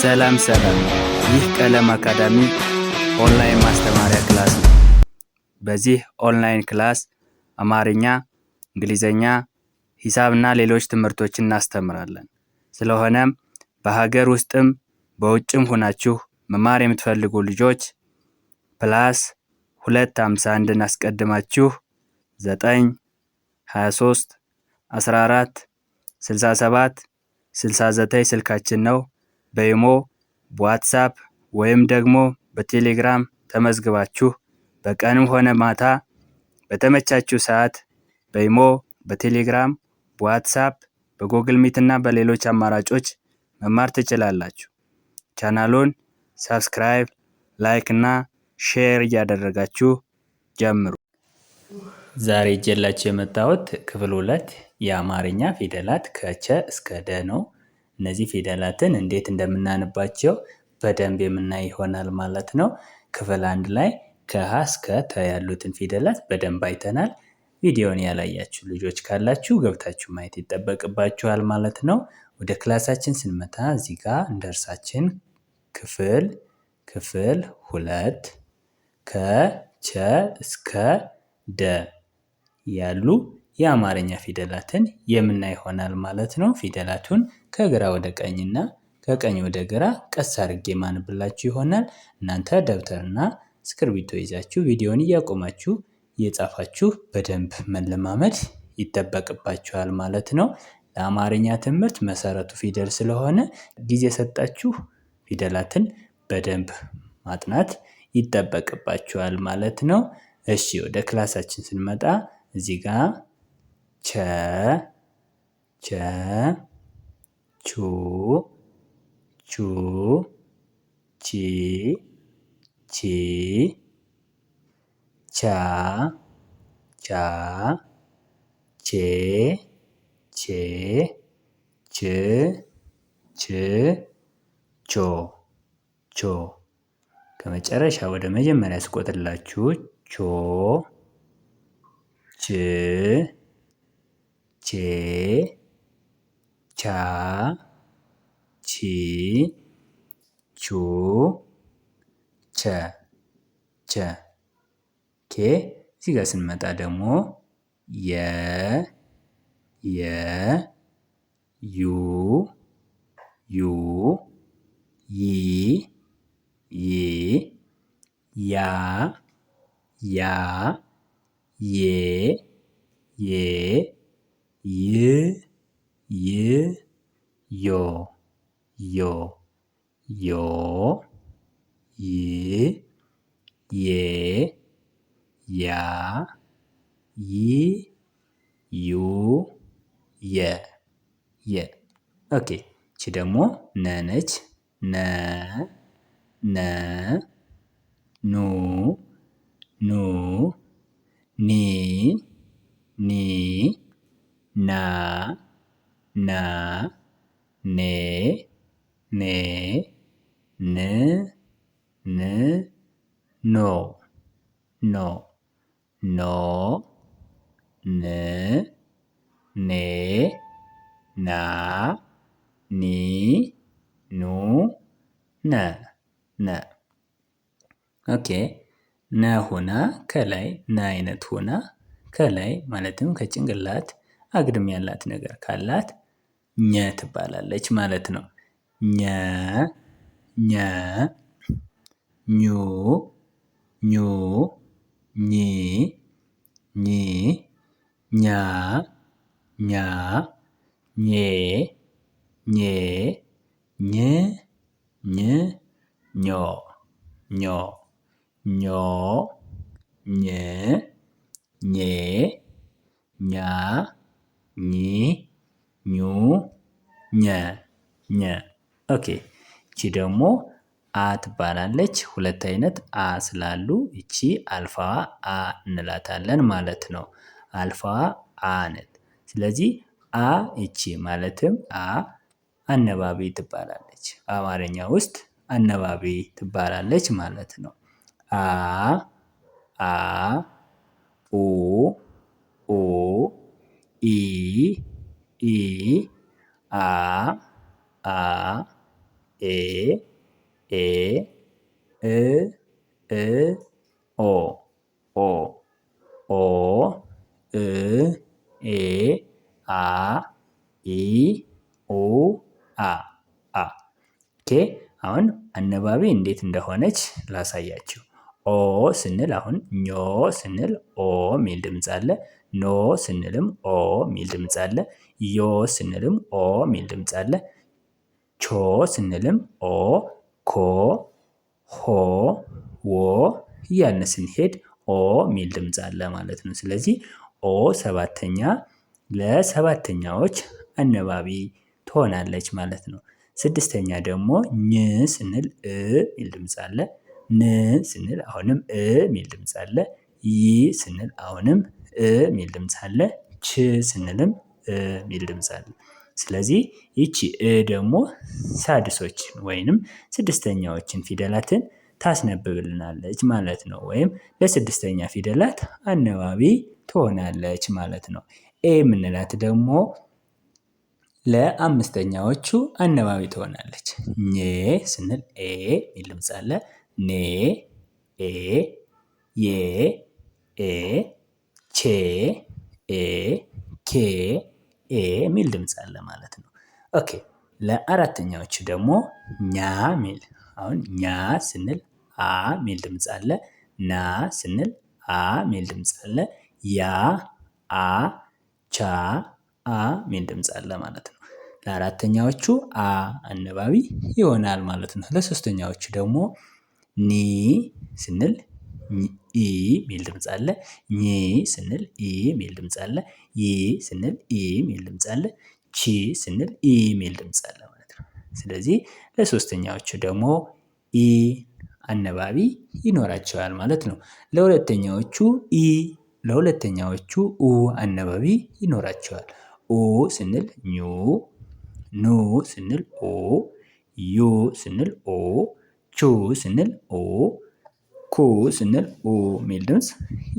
ሰላም ሰላም፣ ይህ ቀለም አካዳሚ ኦንላይን ማስተማሪያ ክላስ ነው። በዚህ ኦንላይን ክላስ አማርኛ፣ እንግሊዘኛ፣ ሂሳብና ሌሎች ትምህርቶችን እናስተምራለን። ስለሆነም በሀገር ውስጥም በውጭም ሆናችሁ መማር የምትፈልጉ ልጆች +251 አስቀድማችሁ 9 23 14 67 69 ስልካችን ነው። በኢሞ፣ በዋትስአፕ ወይም ደግሞ በቴሌግራም ተመዝግባችሁ በቀንም ሆነ ማታ በተመቻችሁ ሰዓት በኢሞ፣ በቴሌግራም፣ በዋትስአፕ፣ በጎግል ሚት እና በሌሎች አማራጮች መማር ትችላላችሁ። ቻናሉን ሰብስክራይብ፣ ላይክ እና ሼር እያደረጋችሁ ጀምሩ። ዛሬ ይዤላችሁ የመጣሁት ክፍል 2 የአማርኛ ፊደላት ከቸ እስከ ደ ነው። እነዚህ ፊደላትን እንዴት እንደምናነባቸው በደንብ የምናይ ይሆናል ማለት ነው። ክፍል 1 ላይ ከሀ እስከ ተ ያሉትን ፊደላት በደንብ አይተናል። ቪዲዮውን ያላያችሁ ልጆች ካላችሁ ገብታችሁ ማየት ይጠበቅባችኋል ማለት ነው። ወደ ክላሳችን ስንመጣ እዚህ ጋር እንደርሳችን ክፍል 2 ከቸ እስከ ደ ያሉ የአማርኛ ፊደላትን የምናይ ይሆናል ማለት ነው። ፊደላቱን ከግራ ወደ ቀኝና ከቀኝ ወደ ግራ ቀስ አድርጌ ማንብላችሁ ይሆናል። እናንተ ደብተርና እስክርቢቶ ይዛችሁ ቪዲዮውን እያቆማችሁ እየጻፋችሁ በደንብ መለማመድ ይጠበቅባችኋል ማለት ነው። ለአማርኛ ትምህርት መሰረቱ ፊደል ስለሆነ ጊዜ ሰጣችሁ ፊደላትን በደንብ ማጥናት ይጠበቅባችኋል ማለት ነው። እሺ ወደ ክላሳችን ስንመጣ እዚህ ጋር ቸ ቹ ቹ ቺ ቺ ቻ ቻ ቼ ቼ ች ች ቾ ቾ ከመጨረሻ ወደ መጀመሪያ ስቆጥርላችሁ ቾ ች ቼ ቻ ቺ ቹ ቸ ቸ ኦኬ። እዚህ ጋር ስንመጣ ደግሞ የ ዩ ይ ያ ዬ ይ ዮ ይ ያ ዩ የ ኦኬ። እቺ ደግሞ ነ ነች። ነ ኑ ኒ ና ኔ ን ኖ ን ኔ ና ኒ ኑ ነ ኦኬ። ነ ሆና ከላይ ነ አይነት ሆና ከላይ ማለትም ከጭንቅላት አግድም ያላት ነገር ካላት ኘ ትባላለች ማለት ነው። ኘ ኙ ኚ ኛ ኜ ኝ ኞ ኘ ኛ ኚ ኙ ኘ ኦኬ። እቺ ደግሞ አ ትባላለች። ሁለት አይነት አ ስላሉ እቺ አልፋዋ አ እንላታለን ማለት ነው። አልፋዋ አ ናት። ስለዚህ አ እቺ ማለትም አ አነባቢ ትባላለች። በአማርኛ ውስጥ አነባቢ ትባላለች ማለት ነው። አ ኡ ኢ አ ኤ ኤ እ እ ኦ ኦ ኦ እ ኤ አ ኢ ኡ አ አ ኦኬ አሁን አነባቢ እንዴት እንደሆነች ላሳያችሁ። ኦ ስንል አሁን ኞ ስንል ኦ ሚል ድምፅ አለ። ኖ ስንልም ኦ ሚል ድምፅ አለ። ዮ ስንልም ኦ ሚል ድምፅ አለ። ቾ ስንልም ኦ፣ ኮ፣ ሆ፣ ዎ እያልን ስንሄድ ኦ ሚል ድምፅ አለ ማለት ነው። ስለዚህ ኦ ሰባተኛ ለሰባተኛዎች አነባቢ ትሆናለች ማለት ነው። ስድስተኛ ደግሞ ኝ ስንል እ ሚል ድምፅ አለ። ን ስንል አሁንም እ ሚል ድምፅ አለ። ይ ስንል አሁንም እ ሚል ድምፅ አለ። ች ስንልም እ ሚል ድምፅ አለ። ስለዚህ ይቺ እ ደግሞ ሳድሶችን ወይንም ስድስተኛዎችን ፊደላትን ታስነብብልናለች ማለት ነው። ወይም ለስድስተኛ ፊደላት አነባቢ ትሆናለች ማለት ነው። ኤ የምንላት ደግሞ ለአምስተኛዎቹ አነባቢ ትሆናለች። ኘ ስንል ኤ ሚል ድምፅ አለ። ኔ ኤ ዬ ኤ ቼ ኤ ኬ ኤ ሚል ድምፅ አለ ማለት ነው። ኦኬ ለአራተኛዎቹ ደግሞ ኛ ሚል አሁን ኛ ስንል አ ሚል ድምፅ አለ። ና ስንል አ ሚል ድምፅ አለ። ያ አ ቻ አ ሚል ድምፅ አለ ማለት ነው። ለአራተኛዎቹ አ አነባቢ ይሆናል ማለት ነው። ለሶስተኛዎቹ ደግሞ ኒ ስንል ኢ ሚል ድምፅ አለ። ኚ ስንል ኢ ሚል ድምፅ አለ። ይ ስንል ኢ ሚል ድምፅ አለ። ቺ ስንል ኢ ሚል ድምፅ አለ ማለት ነው። ስለዚህ ለሶስተኛዎቹ ደግሞ ኢ አነባቢ ይኖራቸዋል ማለት ነው። ለሁለተኛዎቹ ኢ ለሁለተኛዎቹ ኡ አነባቢ ይኖራቸዋል። ኡ ስንል ኙ፣ ኑ ስንል ኡ፣ ዩ ስንል ኡ፣ ቹ ስንል ኡ፣ ኩ ስንል ኡ ሚል ድምፅ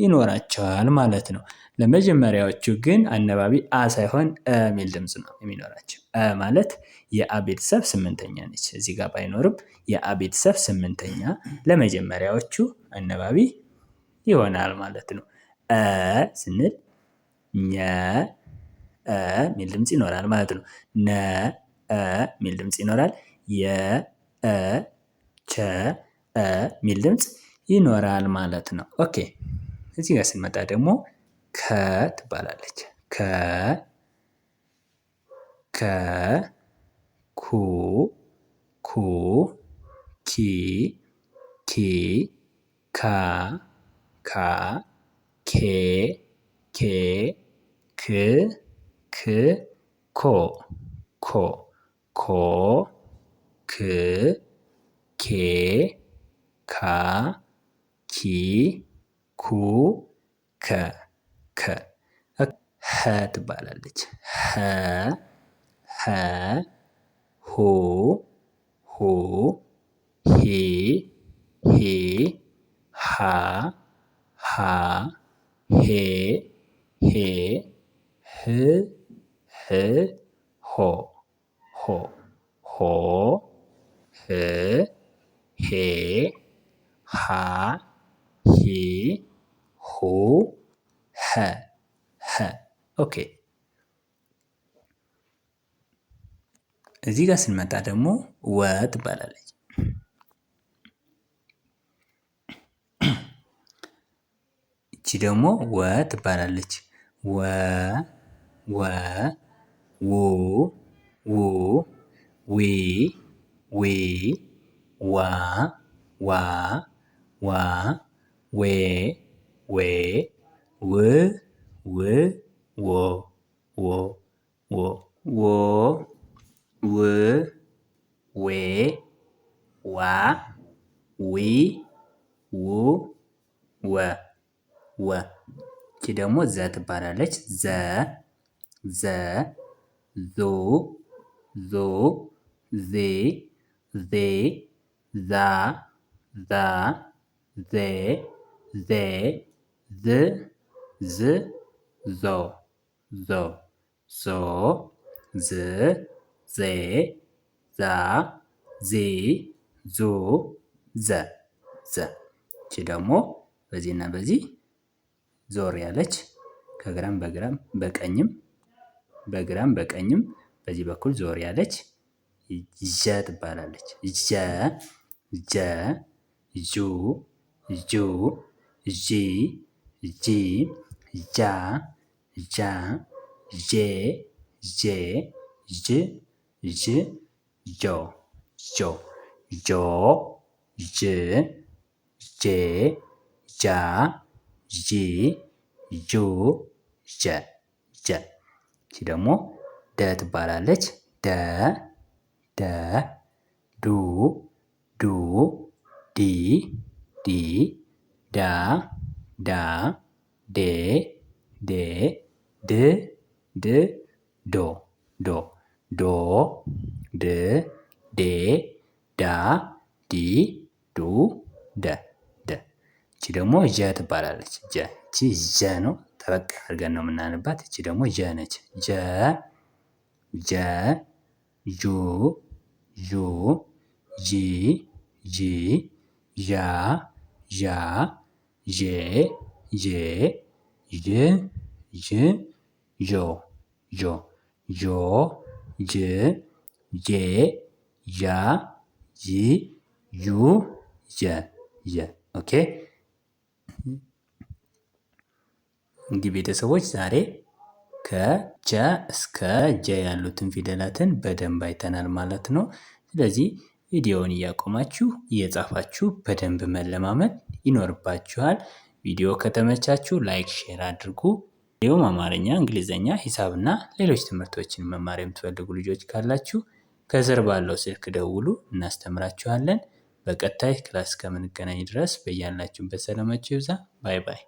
ይኖራቸዋል ማለት ነው። ለመጀመሪያዎቹ ግን አነባቢ አ ሳይሆን እ ሚል ድምፅ ነው የሚኖራቸው። እ ማለት የአ ቤተሰብ ስምንተኛ ነች። እዚህ ጋር ባይኖርም የአ ቤተሰብ ስምንተኛ ለመጀመሪያዎቹ አነባቢ ይሆናል ማለት ነው። እ ስንል ኘ ሚል ድምፅ ይኖራል ማለት ነው። ነ ሚል ድምፅ ይኖራል። የ ቸ ሚል ድምፅ ይኖራል ማለት ነው። ኦኬ እዚህ ጋር ስንመጣ ደግሞ ከ ትባላለች። ከ ከ ኩ ኩ ኪ ኪ ካ ካ ኬ ኬ ክ ክ ኮ ኮ ኮ ክ ኬ ካ ኪ ኩ ከ ከ ሀ ትባላለች። ሀ ሀ ሁ ሁ ሂ ሂ ሃ ሃ ሄ ሄ ህ ህ ሆ ሆ ሆ ህ ሄ ሃ ሂ ሁ ሀ ሀ ኦኬ እዚህ ጋር ስንመጣ ደግሞ ወ ትባላለች። እቺ ደግሞ ወ ትባላለች። ወ ወ ው ው ዊ ዊ ዋ ዋ ዋ ዌ ዌ ው ው ዎ ዎ ዎ ዎ ው ዌ ዋ ዊ ው ወ ወ ይቺ ደግሞ ዘ ትባላለች። ዘ ዘ ዞ ዞ ዜ ዜ ዛ ዛ ዜ ዜ ዝ ዝ ዞ ዞ ዞ ዝ ዜ ዛ ዜ ዞ ዘ ዘ። ይቺ ደግሞ በዚህና በዚህ ዞር ያለች ከግራም በቀኝም በዚህ በኩል ዞር ያለች ዠ ትባላለች። ዠ ጀ ዡ ዡ ዢ ጂ ጃ ዣ ዤ ዤ ዥ ዥ ዦ ዦ ጆ ዥ ጄ ጃ ዢ ዡ ዠ ጀ። ይቺ ደግሞ ደ ትባላለች። ደ ዱ ዲ ዳ ዴ ድ ዶ ድ ዴ ዳ ዲ ዱ ደ። ይቺ ደግሞ ዠ ትባላለች። ይቺ ዠ ነው። ጠበቅ አድርገን ነው የምናነባት። ይቺ ደግሞ ዠ ነች። ዠ ጀ ዡ ዡ ዢ ዢ ዣ ዣ ዤ ዤ ዥ ዥ ዦ ዦ ዦ ጅ ጄ ዣ ዢ ዡ ዠ ዠ። ኦኬ። እንግዲህ ቤተሰቦች ዛሬ ከቸ እስከ ጀ ያሉትን ፊደላትን በደንብ አይተናል ማለት ነው። ስለዚህ ቪዲዮውን እያቆማችሁ እየጻፋችሁ በደንብ መለማመድ ይኖርባችኋል። ቪዲዮ ከተመቻችሁ ላይክ፣ ሼር አድርጉ። እንዲሁም አማርኛ፣ እንግሊዝኛ፣ ሂሳብና ሌሎች ትምህርቶችን መማር የምትፈልጉ ልጆች ካላችሁ ከስር ባለው ስልክ ደውሉ፣ እናስተምራችኋለን። በቀጣይ ክላስ ከምንገናኝ ድረስ በያላችሁበት ሰላማችሁ ይብዛ። ባይ ባይ።